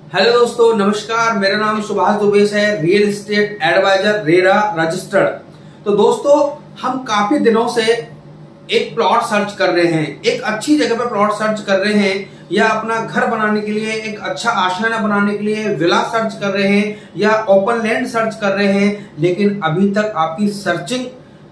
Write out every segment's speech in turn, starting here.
Hello दोस्तों, नमस्कार। मेरा नाम सुभाष दुबेश है, real estate advisor RERA registered. तो दोस्तों, हम काफी दिनों से एक प्लॉट सर्च कर रहे हैं, एक अच्छी जगह पर प्लॉट सर्च कर रहे हैं, या अपना घर बनाने के लिए, एक अच्छा आशियाना बनाने के लिए विला सर्च कर रहे हैं, या ओपन लैंड सर्च कर रहे हैं। लेकिन अभी तक आपकी सर्चिंग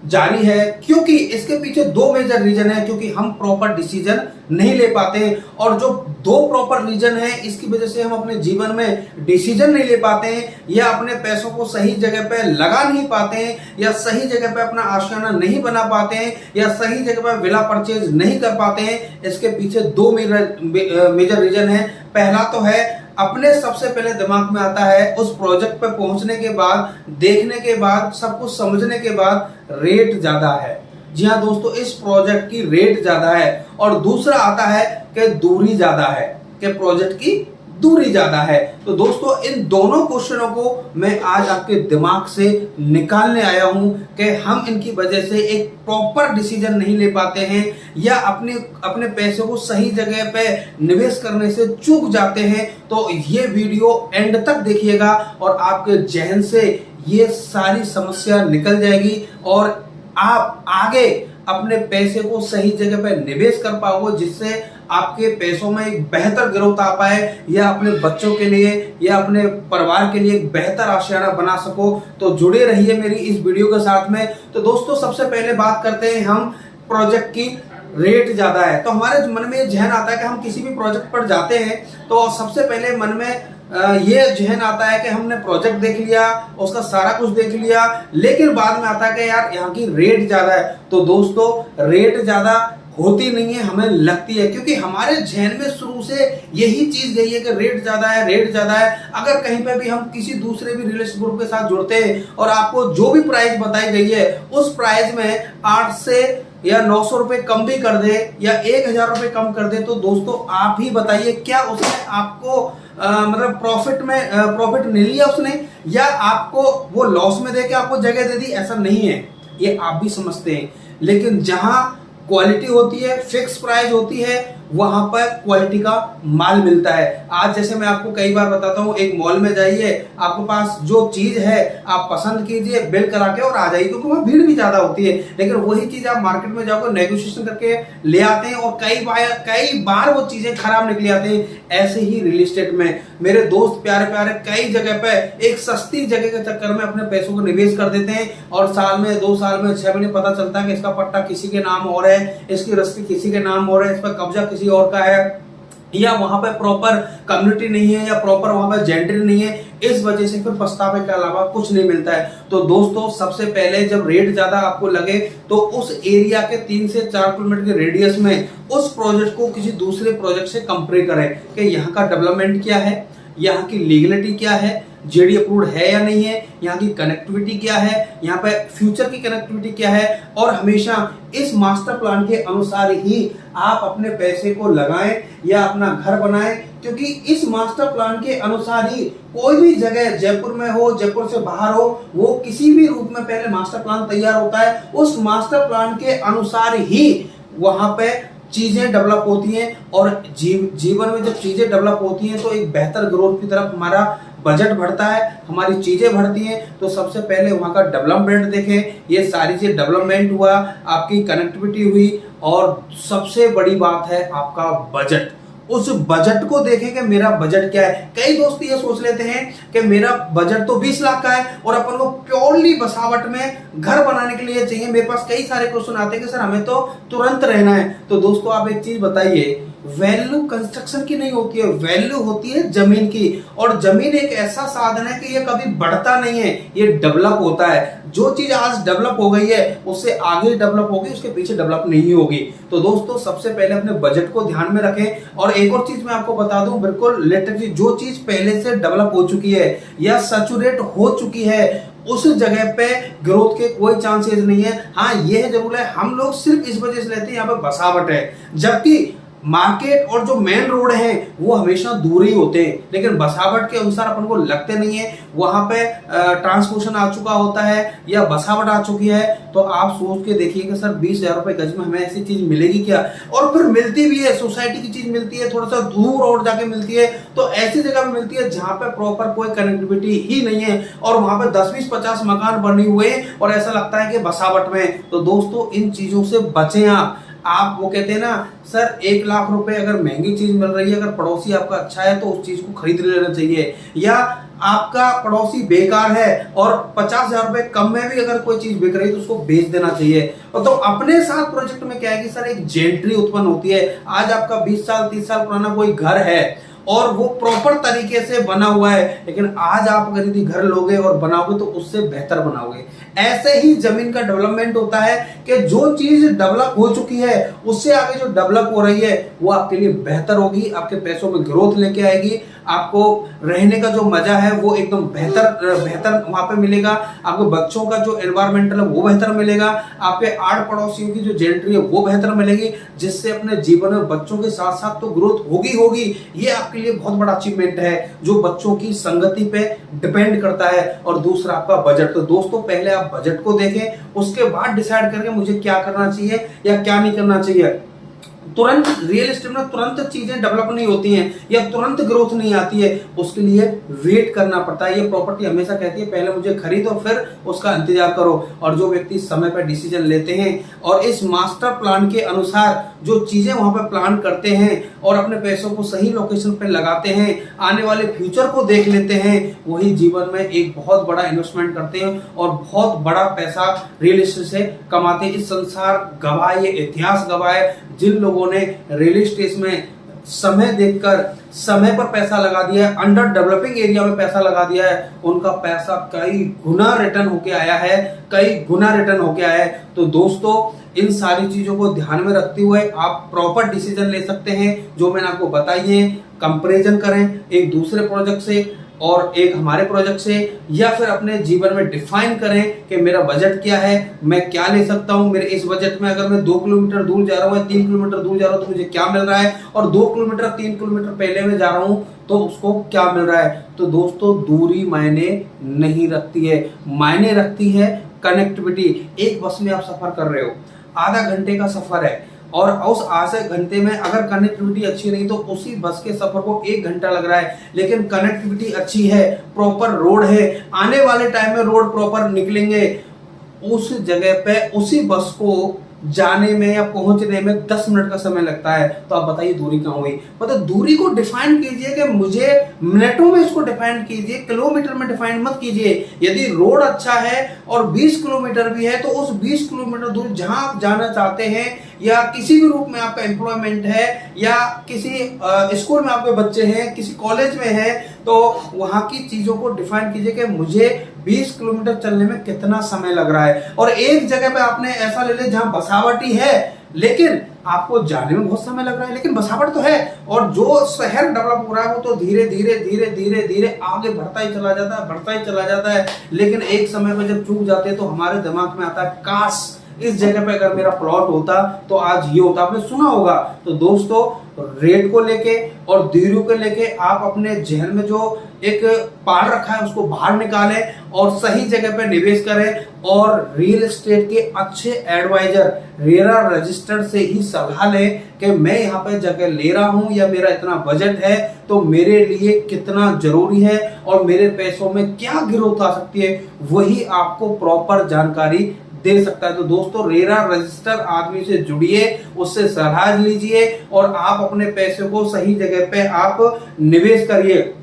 जारी है, क्योंकि इसके पीछे दो मेजर रीजन है। क्योंकि हम प्रॉपर डिसीजन नहीं ले पाते हैं, और जो दो प्रॉपर रीजन है, इसकी वजह से हम अपने जीवन में डिसीजन नहीं ले पाते हैं, या अपने पैसों को सही जगह पे लगा नहीं पाते हैं, या सही जगह पे अपना आशियाना नहीं बना पाते हैं, या सही जगह पे विला परचेज नहीं कर पाते हैं। इसके पीछे दो मेजर रीजन है। पहला तो है, अपने सबसे पहले दिमाग में आता है उस प्रोजेक्ट पे पहुंचने के बाद, देखने के बाद, सब कुछ समझने के बाद, रेट ज्यादा है। जी हाँ दोस्तों, इस प्रोजेक्ट की रेट ज्यादा है। और दूसरा आता है कि दूरी ज्यादा है, कि प्रोजेक्ट की दूरी ज्यादा है। तो दोस्तों, इन दोनों क्वेश्चनों को मैं आज आपके दिमाग से निकालने आया हूं कि हम इनकी वजह से एक प्रॉपर डिसीजन नहीं ले पाते हैं, या अपने पैसों को सही जगह पे निवेश करने से चूक जाते हैं। तो ये वीडियो एंड तक देखिएगा और आपके जहन से ये सारी समस्या निकल जाएगी, और आप आगे अपने पैसे को सही जगह पे निवेश कर पाओगे, जिससे आपके पैसों में एक बेहतर ग्रोथ आ पाए, या अपने बच्चों के लिए या अपने परिवार के लिए एक बेहतर आशियाना बना सको। तो जुड़े रहिए मेरी इस वीडियो के साथ में। तो दोस्तों, सबसे पहले बात करते हैं हम प्रोजेक्ट की। रेट ज्यादा है तो हमारे मन में जहन आता है कि हम किसी भी प्रोजेक्ट पर जाते हैं तो सबसे पहले मन में ये जहन आता है कि हमने प्रोजेक्ट देख लिया, उसका सारा कुछ देख लिया, लेकिन बाद में आता है कि यार यहाँ की रेट ज्यादा है। तो दोस्तों, रेट ज्यादा होती नहीं है, हमें लगती है, क्योंकि हमारे जहन में शुरू से यही चीज गई है कि रेट ज्यादा है, रेट ज्यादा है। अगर कहीं पे भी हम किसी दूसरे भी रियल एस्टेट ग्रुप के साथ जुड़ते हैं और आपको जो भी प्राइस बताई गई है उस प्राइस में 8 से या 900 रुपए कम भी कर दे, या 1000 रुपए कम कर दे, तो दोस्तों आप ही बताइए, क्या उसने आपको मतलब प्रॉफिट नहीं लिया उसने, या आपको वो लॉस में देके आपको जगह दे दी? ऐसा नहीं है, ये आप भी समझते हैं। लेकिन जहां क्वालिटी होती है, फिक्स प्राइस होती है, वहां पर क्वालिटी का माल मिलता है। आज जैसे मैं आपको कई बार बताता हूं, एक मॉल में जाइए, आपके पास जो चीज है आप पसंद कीजिए, बिल करा के और आ जाइए, क्योंकि वहां भीड़ भी ज्यादा होती है। लेकिन वही चीज आप मार्केट में जाकर नेगोशिएशन करके ले आते हैं, और कई बार वो चीजें खराब निकली आती हैं। ऐसे ही रियल एस्टेट में मेरे दोस्त प्यारे प्यारे कई जगह पे एक सस्ती जगह के चक्कर में अपने पैसों को निवेश कर देते हैं, और साल में, 2 साल में, 6 महीने पता चलता है कि इसका पट्टा किसी के नाम और है, इसकी रस्ती किसी के नाम और है, इस पर कब्जा किसी और का है, या वहां पे प्रॉपर कम्युनिटी नहीं है, या प्रॉपर वहां पे जेंडर नहीं है। इस वजह से फिर पछतावे के अलावा कुछ नहीं मिलता है। तो दोस्तों, सबसे पहले जब रेट ज्यादा आपको लगे तो उस एरिया के 3 से 4 किलोमीटर के रेडियस में उस प्रोजेक्ट को किसी दूसरे प्रोजेक्ट से कंपेयर करें कि यहाँ का डेवलपमेंट क्या है, यहाँ की लीगलिटी क्या है, जेडी अप्रूव्ड है या नहीं है, यहाँ की कनेक्टिविटी क्या है, यहाँ पे फ्यूचर की कनेक्टिविटी क्या है। और हमेशा इस मास्टर प्लान के अनुसार ही आप अपने पैसे को लगाएं या अपना घर बनाएं, क्योंकि इस मास्टर प्लान के अनुसार ही कोई भी जगह, जयपुर में हो, जयपुर से बाहर हो, वो किसी भी रूप में पहले मास्टर प्लान तैयार होता है। उस मास्टर प्लान के अनुसार ही वहां पे चीजें डेवलप होती हैं, और जीवन में जब चीजें डेवलप होती हैं तो एक बेहतर ग्रोथ की तरफ हमारा बजट बढ़ता है, हमारी चीजें बढ़ती हैं। तो सबसे पहले वहां का डेवलपमेंट देखें, ये सारी चीज डेवलपमेंट हुआ, आपकी कनेक्टिविटी हुई, और सबसे बड़ी बात है आपका बजट। उस बजट को देखें कि मेरा बजट क्या है। कई दोस्त ये सोच लेते हैं कि मेरा बजट तो 20 लाख का है और अपन को प्योरली बसावट में घर बनाने के लिए चाहिए। मेरे पास कई सारे क्वेश्चन आते हैं कि सर हमें तो तुरंत रहना है। तो दोस्तों, आप एक चीज बताइए, वैल्यू कंस्ट्रक्शन की नहीं होती है, वैल्यू होती है जमीन की। और जमीन एक ऐसा साधन है कि ये कभी बढ़ता नहीं है, ये डेवलप होता है। जो चीज आज डेवलप हो गई है उससे आगे डेवलप होगी, उसके पीछे डेवलप नहीं होगी। तो दोस्तों, सबसे पहले अपने बजट को ध्यान में रखें। और एक और चीज मैं आपको बता दूं, बिल्कुल लेटेस्ट, जो चीज पहले से डेवलप हो चुकी है या सैचुरेट हो चुकी है, उस जगह पे ग्रोथ के कोई चांसेस नहीं है। हाँ, यह जरूर है, हम लोग सिर्फ इस वजह से लेते हैं यहाँ पे बसावट है, जबकि मार्केट और जो मेन रोड है वो हमेशा दूर ही होते हैं, लेकिन बसावट के अनुसार अपन को लगते नहीं है। वहां पे ट्रांसपोर्टेशन आ चुका होता है या बसावट आ चुकी है, तो आप सोच के देखिए कि सर 20,000 रुपए गज में हमें ऐसी चीज मिलेगी क्या? और फिर मिलती भी है, सोसाइटी की चीज मिलती है, थोड़ा सा दूर और जाके मिलती है, तो ऐसी जगह में मिलती है जहां पे प्रॉपर कोई कनेक्टिविटी ही नहीं है, और वहां पे 10, 20, 50 मकान बने हुए और ऐसा लगता है कि बसावट में। तो दोस्तों इन चीजों से बचें आप वो कहते हैं ना सर 1 लाख रुपए अगर महंगी चीज मिल रही है, अगर पड़ोसी आपका अच्छा है तो उस चीज को खरीद लेना चाहिए। या आपका पड़ोसी बेकार है और 50,000 रुपए कम में भी अगर कोई चीज बिक रही है तो उसको बेच देना चाहिए। तो अपने साथ प्रोजेक्ट में क्या है कि सर एक जेंट्री उत्पन्न होती है। आज आपका 20 साल 30 साल पुराना कोई घर है और वो प्रॉपर तरीके से बना हुआ है, लेकिन आज आप अगर यदि घर लोगे और बनाओगे तो उससे बेहतर बनाओगे। ऐसे ही जमीन का डेवलपमेंट होता है कि जो चीज डेवलप हो चुकी है उससे आगे जो डेवलप हो रही है वो आपके लिए बेहतर होगी, आपके पैसों में ग्रोथ लेके आएगी, आपको रहने का जो मजा है वो एकदम बेहतर वहां पे मिलेगा, आपके बच्चों का जो एनवायरमेंटल है वो बेहतर मिलेगा, आपके आड़ पड़ोसियों की जो जेंट्री है वो बेहतर मिलेगी, जिससे अपने जीवन में बच्चों के साथ साथ तो ग्रोथ होगी। ये आपके लिए बहुत बड़ा अचीवमेंट है जो बच्चों की संगति पे डिपेंड करता है। और दूसरा आपका बजट। तो दोस्तों पहले आप बजट को देखें, उसके बाद डिसाइड करें मुझे क्या करना चाहिए या क्या नहीं करना चाहिए। तुरंत रियल एस्टेट में तुरंत चीजें डेवलप नहीं होती हैं या तुरंत ग्रोथ नहीं आती है, उसके लिए वेट करना पड़ता है। ये प्रॉपर्टी हमेशा कहती है पहले मुझे खरीदो फिर उसका इंतजार करो। और जो व्यक्ति समय पर डिसीजन लेते हैं और इस मास्टर प्लान के अनुसार जो चीजें वहां पर प्लान करते हैं और अपने पैसों को सही लोकेशन पर लगाते हैं, आने वाले फ्यूचर को देख लेते हैं, वही जीवन में एक बहुत बड़ा इन्वेस्टमेंट करते हैं और बहुत बड़ा पैसा रियल एस्टेट से कमाते हैं। इस संसार गवाह, ये इतिहास गवाह है, जिन लोगों ने रियल एस्टेट में समय देखकर समय पर पैसा लगा दिया है, अंडर डेवलपिंग एरिया में पैसा लगा दिया है, उनका पैसा कई गुना रिटर्न होके आया है, कई गुना रिटर्न होके आया है। तो दोस्तों इन सारी चीजों को ध्यान में रखते हुए आप प्रॉपर डिसीजन ले सकते हैं जो मैंने आपको बताई है। कंपैरिजन करें एक दूसरे प्रोजेक्ट से और एक हमारे प्रोजेक्ट से, या फिर अपने जीवन में डिफाइन करें कि मेरा बजट क्या है, मैं क्या ले सकता हूं, मेरे इस बजट में अगर मैं 2 किलोमीटर दूर जा रहा हूं या 3 किलोमीटर दूर जा रहा हूं तो मुझे क्या मिल रहा है, और 2 किलोमीटर 3 किलोमीटर पहले में जा रहा हूं तो उसको क्या मिल रहा है। तो दोस्तों दूरी मायने नहीं रखती है, मायने रखती है कनेक्टिविटी। एक बस में आप सफर कर रहे हो, आधा घंटे का सफर है और उस आधे घंटे में अगर कनेक्टिविटी अच्छी नहीं तो उसी बस के सफर को 1 घंटा लग रहा है। लेकिन कनेक्टिविटी अच्छी है, प्रॉपर रोड है, आने वाले टाइम में रोड प्रॉपर निकलेंगे, उस जगह पे उसी बस को जाने में या पहुंचने में 10 मिनट का समय लगता है। तो आप बताइए दूरी कहां हुई। मतलब दूरी को डिफाइन कीजिए कि मुझे मिनटों में इसको डिफाइन कीजिए, किलोमीटर में डिफाइन मत कीजिए। यदि रोड अच्छा है और 20 किलोमीटर भी है तो उस 20 किलोमीटर दूर जहां आप जाना चाहते हैं या किसी भी रूप में आपका एम्प्लॉयमेंट है या किसी स्कूल में आपके बच्चे हैं, किसी कॉलेज में है, तो वहां की चीजों को डिफाइन कीजिए कि मुझे 20 किलोमीटर चलने में कितना समय लग रहा है। और एक जगह पे आपने ऐसा ले लिया जहां बसावटी है लेकिन आपको जाने में बहुत समय लग रहा है, लेकिन बसावट तो है और जो शहर डेवलप हो रहा है वो तो धीरे धीरे धीरे धीरे धीरे आगे बढ़ता ही चला जाता है, बढ़ता ही चला जाता है। लेकिन एक समय पर जब चूक जाते हैं तो हमारे दिमाग में आता है काश इस जगह पे अगर मेरा प्लॉट होता तो आज ये होता। आपने सुना होगा। तो दोस्तों रेट को लेके और दूरी को लेके आप अपने जहन में जो एक पाल रखा है उसको बाहर निकालें और सही जगह पे निवेश करें। और रियल एस्टेट के अच्छे एडवाइजर रेरा रजिस्टर्ड से ही सलाह लें कि मैं यहाँ पे जगह ले रहा हूँ या मेरा इतना बजट है तो मेरे लिए कितना जरूरी है और मेरे पैसों में क्या गिरोथ आ सकती है, वही आपको प्रॉपर जानकारी दे सकता है। तो दोस्तों रेरा रजिस्टर आदमी से जुड़िए, उससे सलाह लीजिए और आप अपने पैसे को सही जगह पे आप निवेश करिए।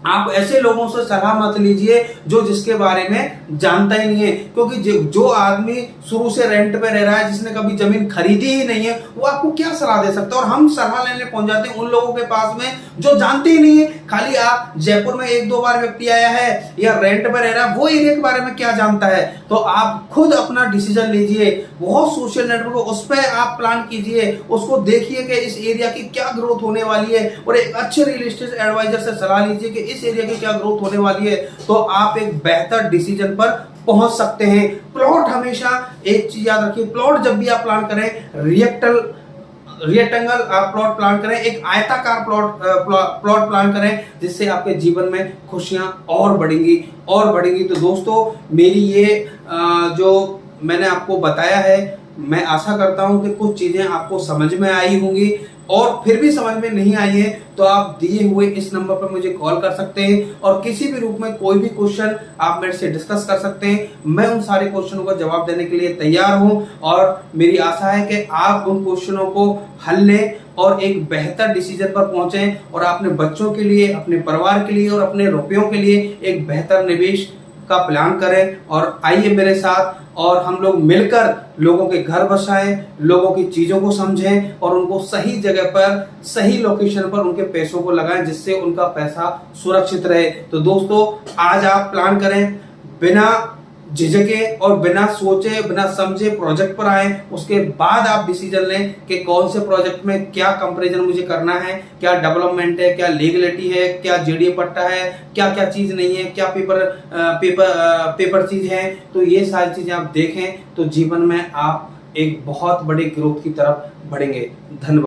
आप ऐसे लोगों से सलाह मत लीजिए जो जिसके बारे में जानता ही नहीं है, क्योंकि जो आदमी शुरू से रेंट पे रह रहा है, जिसने कभी जमीन खरीदी ही नहीं है, वो आपको क्या सलाह दे सकता है। और हम सलाह लेने पहुंच जाते हैं उन लोगों के पास में जो जानते ही नहीं है। खाली आप जयपुर में 1-2 बार व्यक्ति आया है या रेंट पे रह रहा है, वो एरिया के बारे में क्या जानता है। तो आप खुद अपना डिसीजन लीजिए, बहुत सोशल नेटवर्क उस पर आप प्लान कीजिए, उसको देखिए कि इस एरिया की क्या ग्रोथ होने वाली है और एक अच्छे रियल एस्टेट एडवाइजर से सलाह लीजिए कि इस एरिया की क्या ग्रोथ होने वाली है। तो आप एक बेहतर डिसीजन पर पहुंच सकते हैं। प्लॉट हमेशा एक चीज याद रखिए, प्लॉट जब भी आप प्लान करें रेक्टेंगल आप प्लॉट प्लान करें, एक आयताकार प्लॉट प्लान करें, जिससे आपके जीवन में खुशियां और बढ़ेंगी। तो दोस्तों मेरी ये जो मैंने आपको बताया है, मैं आशा करता हूं कि कुछ चीजें आपको समझ में आई होंगी, और फिर भी समझ में नहीं आई है तो आप दिए हुए इस नंबर पर मुझे कॉल कर सकते हैं, और किसी भी रूप में कोई भी क्वेश्चन आप मेरे से डिस्कस कर सकते हैं। मैं उन सारे क्वेश्चनों का जवाब देने के लिए तैयार हूं, और मेरी आशा है कि आप उन क्वेश्चनों को हल लें और एक बेहतर डिसीजन पर पहुंचे, और अपने बच्चों के लिए, अपने परिवार के लिए और अपने रुपयों के लिए एक बेहतर निवेश का प्लान करें। और आइए मेरे साथ, और हम लोग मिलकर लोगों के घर बसाएं, लोगों की चीजों को समझें और उनको सही जगह पर, सही लोकेशन पर उनके पैसों को लगाएं, जिससे उनका पैसा सुरक्षित रहे। तो दोस्तों आज आप प्लान करें, बिना झिझके और बिना सोचे बिना समझे प्रोजेक्ट पर आए, उसके बाद आप डिसीजन लें कि कौन से प्रोजेक्ट में क्या कंपैरिजन मुझे करना है, क्या डेवलपमेंट है, क्या लीगलिटी है, क्या जेडीए पट्टा है, क्या क्या चीज नहीं है, क्या पेपर चीज है। तो ये सारी चीजें आप देखें तो जीवन में आप एक बहुत बड़ी ग्रोथ की तरफ बढ़ेंगे। धन्यवाद।